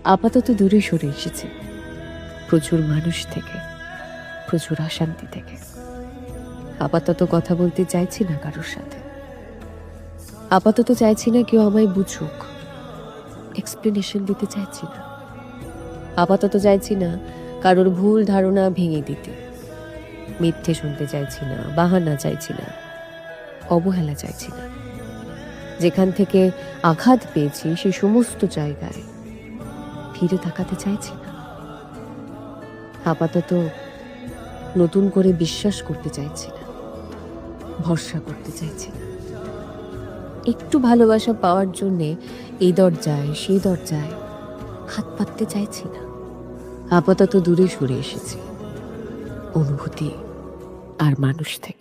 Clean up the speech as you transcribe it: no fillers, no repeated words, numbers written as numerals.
আপাতত দূরে সরে এসেছি, প্রচুর মানুষ থেকে, প্রচুর অশান্তি থেকে। আপাতত কথা বলতে চাইছি না কারোর সাথে। আপাতত চাইছি না কেউ আমায় বুঝুক, এক্সপ্লেনেশন দিতে চাইছি না। আপাতত চাইছি না কারোর ভুল ধারণা ভেঙে দিতে। মিথ্যে শুনতে চাইছি না, বাহানা চাইছি না, অবহেলা চাইছি না। যেখান থেকে আঘাত পেয়েছি সে সমস্ত জায়গায় ফিরে তাকাতে চাইছি না। আপাতত নতুন করে বিশ্বাস করতে চাইছি না, ভরসা করতে চাইছি না। একটু ভালোবাসা পাওয়ার জন্যে এই দরজায় সেই দরজায় হাত পাততে চাইছি না। আপাতত দূরে সরে এসেছি অনুভূতি আর মানুষ থেকে।